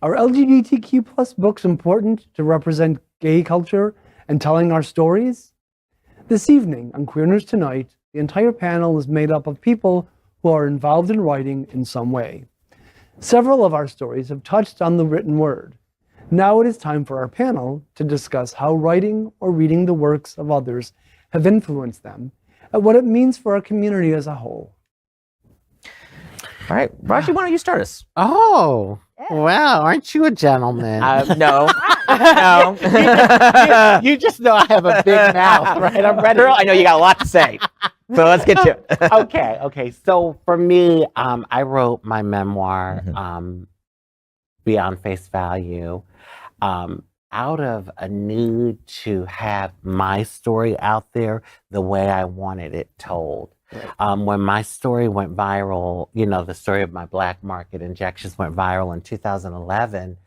Are LGBTQ plus books important to represent gay culture and telling our stories? This evening on Queerness Tonight, the entire panel is made up of people who are involved in writing in some way. Several of our stories have touched on the written word. Now it is time for our panel to discuss how writing or reading the works of others have influenced them and what it means for our community as a whole. All right, Raji, why don't you start us? Oh, wow, aren't you a gentleman? No, no. You just know I have a big mouth, right? I'm ready. Girl, I know you got a lot to say, so let's get to it. Okay. So for me, I wrote my memoir, Beyond Face Value, out of a need to have my story out there the way I wanted it told. Right. When my story went viral, the story of my black market injections went viral in 2011,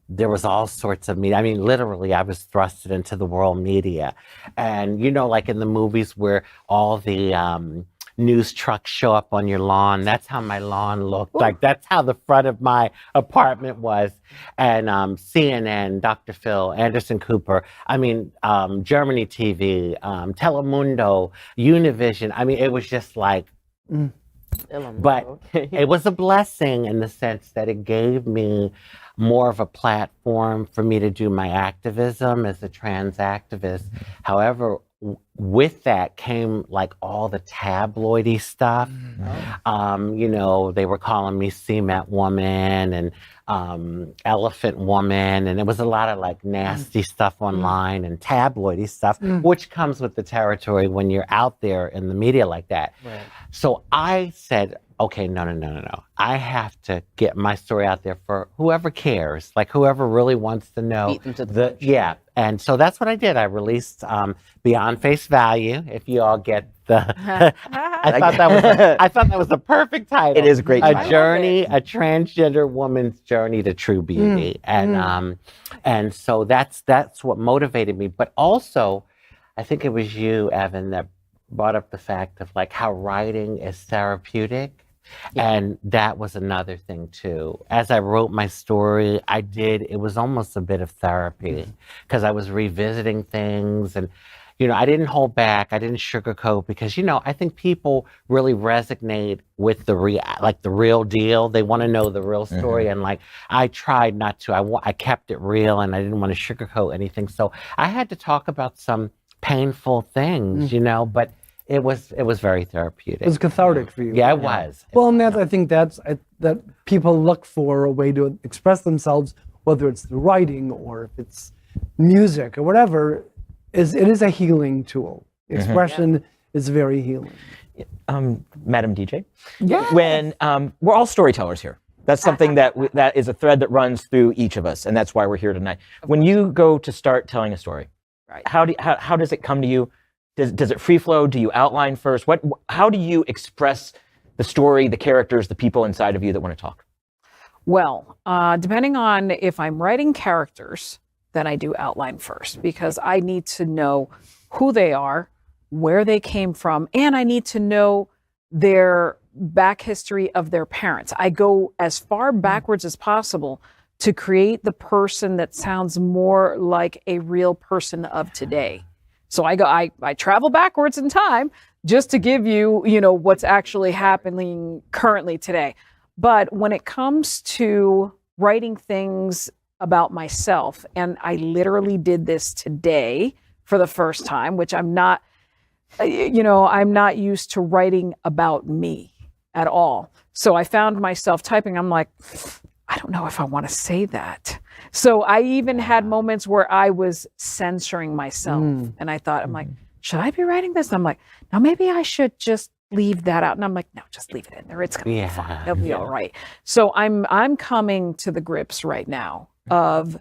there was all sorts of media. I mean, literally, I was thrusted into the world media. And, like in the movies where all the news trucks show up on your lawn, that's how my lawn looked. Ooh. Like, that's how the front of my apartment was. And CNN, Dr. Phil, Anderson Cooper, Germany TV, Telemundo, Univision. I mean, it was just like, but it was a blessing in the sense that it gave me more of a platform for me to do my activism as a trans activist. However, with that came like all the tabloidy stuff. They were calling me cement woman and elephant woman, and it was a lot of like nasty stuff online and tabloidy stuff, which comes with the territory when you're out there in the media like that. Right. So I said, okay, no. I have to get my story out there for whoever cares, like whoever really wants to know. Beat them to the punch. And so that's what I did. I released Beyond Face Value. If you all get the, I thought that was the perfect title. It is a great title. A transgender woman's journey to true beauty, and so that's what motivated me. But also, I think it was you, Evan, that brought up the fact of like how writing is therapeutic. Yeah. And that was another thing too. As I wrote my story, it was almost a bit of therapy because I was revisiting things and, I didn't hold back. I didn't sugarcoat because, I think people really resonate with the real deal. They want to know the real story. And like, I tried not to, I kept it real and I didn't want to sugarcoat anything. So I had to talk about some painful things, but it was very therapeutic. It was cathartic for you. Yeah, it was. Well, and I think that people look for a way to express themselves, whether it's through writing or if it's music or whatever. It is a healing tool. Expression is very healing. Madam DJ, when we're all storytellers here. That's something that is a thread that runs through each of us, and that's why we're here tonight. When you go to start telling a story, right? How does it come to you? Does it free flow? Do you outline first? How do you express the story, the characters, the people inside of you that want to talk? Well, depending on if I'm writing characters, then I do outline first because I need to know who they are, where they came from, and I need to know their back history of their parents. I go as far backwards as possible to create the person that sounds more like a real person of today. So I travel backwards in time just to give you, what's actually happening currently today. But when it comes to writing things about myself, and I literally did this today for the first time, which I'm not used to writing about me at all. So I found myself typing, I'm like, I don't know if I want to say that. So I even had moments where I was censoring myself. And I thought, I'm like, should I be writing this? And I'm like, no, maybe I should just leave that out. And I'm like, no, just leave it in there. It's going to be fine. It'll be all right. So I'm coming to the grips right now of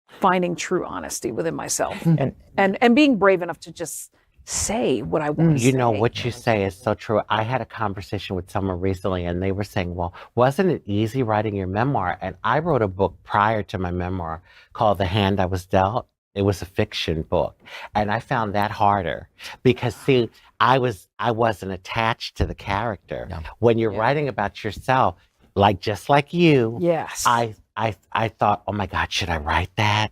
finding true honesty within myself and being brave enough to just say what I want to say. What you say is so true. I had a conversation with someone recently and they were saying, well, wasn't it easy writing your memoir? And I wrote a book prior to my memoir called The Hand I Was Dealt. It was a fiction book. And I found that harder because, see, I wasn't attached to the character. No. When you're writing about yourself, just like you, yes, I I thought, oh my God, should I write that?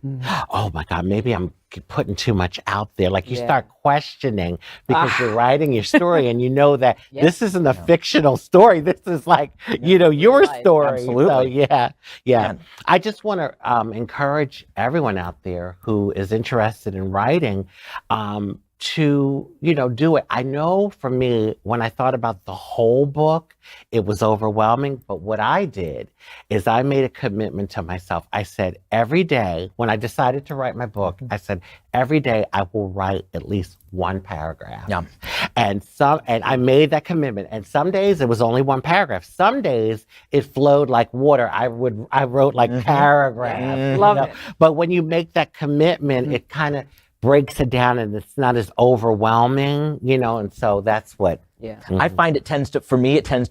Oh my God, maybe I'm putting too much out there. Like you start questioning because you're writing your story and you know that this isn't a fictional story. This is like, your story. Absolutely. So yeah. I just want to encourage everyone out there who is interested in writing to, do it. I know for me, when I thought about the whole book, it was overwhelming. But what I did is I made a commitment to myself. I said, every day, when I decided to write my book, I said, every day I will write at least one paragraph. Yeah. And I made that commitment. And some days it was only one paragraph. Some days it flowed like water. I wrote like paragraphs. Love it. But when you make that commitment, it kind of breaks it down and it's not as overwhelming, and so that's what. Yeah. I find it tends to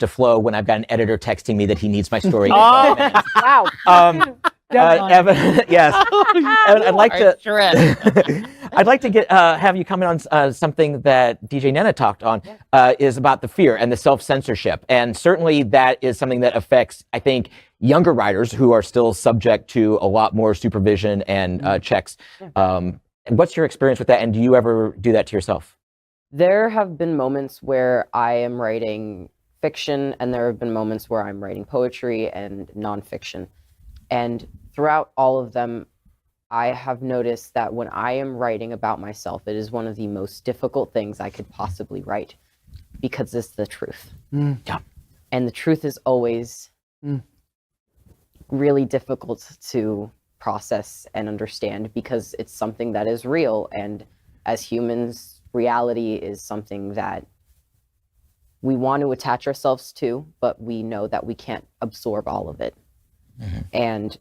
flow when I've got an editor texting me that he needs my story. Wow. Evan, yes. Evan, I'd like to. I'd like to have you comment on something that DJ Nena talked on, is about the fear and the self-censorship, and certainly that is something that affects, I think, younger writers who are still subject to a lot more supervision and checks. What's your experience with that, and do you ever do that to yourself? There have been moments where I am writing fiction, and there have been moments where I'm writing poetry and nonfiction. And throughout all of them, I have noticed that when I am writing about myself, it is one of the most difficult things I could possibly write because it's the truth. Yeah. And the truth is always really difficult to process and understand because it's something that is real. And as humans, reality is something that we want to attach ourselves to, but we know that we can't absorb all of it. And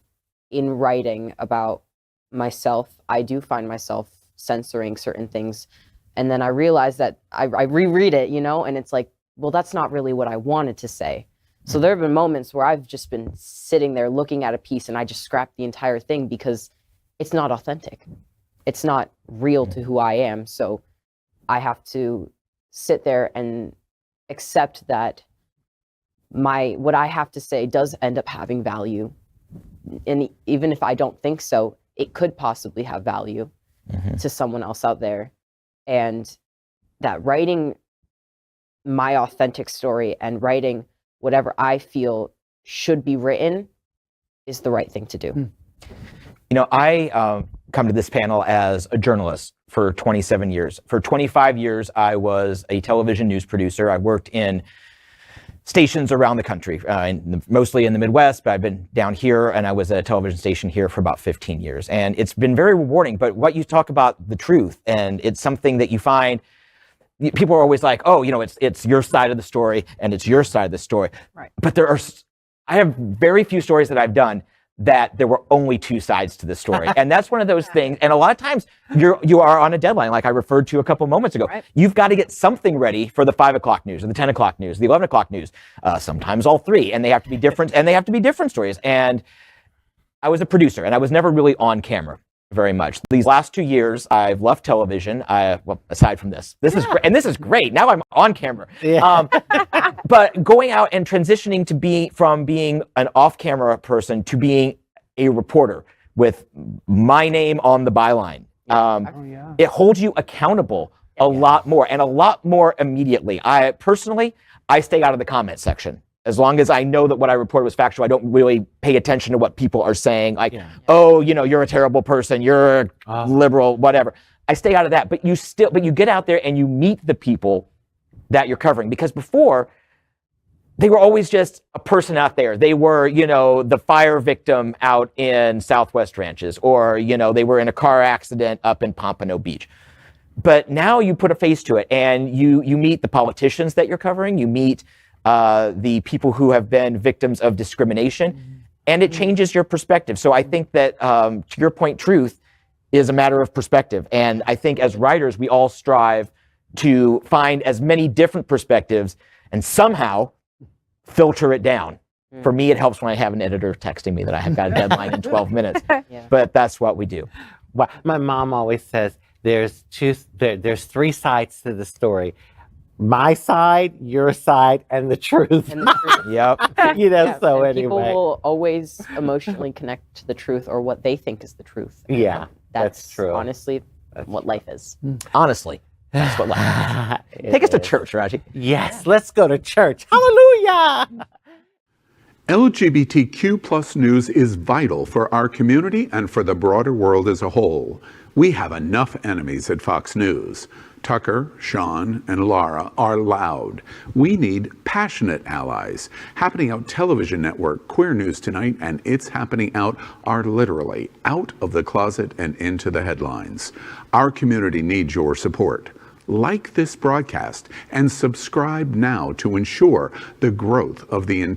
in writing about myself, I do find myself censoring certain things. And then I realize that I reread it, and it's like, well, that's not really what I wanted to say. So there have been moments where I've just been sitting there looking at a piece and I just scrapped the entire thing because it's not authentic. It's not real to who I am. So I have to sit there and accept that what I have to say does end up having value. And even if I don't think so, it could possibly have value to someone else out there. And that writing my authentic story and writing whatever I feel should be written is the right thing to do. I come to this panel as a journalist for 27 years. For 25 years, I was a television news producer. I worked in stations around the country, mostly in the Midwest, but I've been down here, and I was at a television station here for about 15 years. And it's been very rewarding, but what you talk about the truth, and it's something that you find, people are always like, oh, it's your side of the story, and it's your side of the story. Right. But I have very few stories that I've done that there were only two sides to the story. And that's one of those things. And a lot of times you are on a deadline, like I referred to a couple moments ago. Right. You've got to get something ready for the 5 o'clock news or the 10 o'clock news, the 11 o'clock news, sometimes all three, and they have to be different, and they have to be different stories. And I was a producer, and I was never really on camera very much. These last 2 years, I've left television. Aside from this is great, and this is great. Now I'm on camera. Yeah. But going out and transitioning from being an off-camera person to being a reporter with my name on the byline, it holds you accountable a lot more, and a lot more immediately. I stay out of the comment section. As long as I know that what I reported was factual, I don't really pay attention to what people are saying. Like, oh, you're a terrible person, you're a liberal, whatever. I stay out of that. But you get out there and you meet the people that you're covering. Because before, they were always just a person out there. They were, the fire victim out in Southwest Ranches, or, they were in a car accident up in Pompano Beach. But now you put a face to it, and you meet the politicians that you're covering. You meet the people who have been victims of discrimination, and it changes your perspective. So I think that, to your point, truth is a matter of perspective. And I think as writers, we all strive to find as many different perspectives and somehow filter it down. For me, it helps when I have an editor texting me that I have got a deadline in 12 minutes, but that's what we do. Well, my mom always says there's three sides to the story. my side, your side, and the truth. And the truth. Yep. You know, Yeah, so and people anyway. will always emotionally connect to the truth or what they think is the truth. And Yeah, that's true. Honestly, what life is. Honestly, that's what life is. Take us to church, Raji. Yes, let's go to church. Hallelujah! LGBTQ plus news is vital for our community and for the broader world as a whole. We have enough enemies at Fox News. Tucker, Sean, and Laura are loud. We need passionate allies. Happening Out Television Network, Queer News Tonight, and It's Happening Out are literally out of the closet and into the headlines. Our community needs your support. Like this broadcast and subscribe now to ensure the growth of the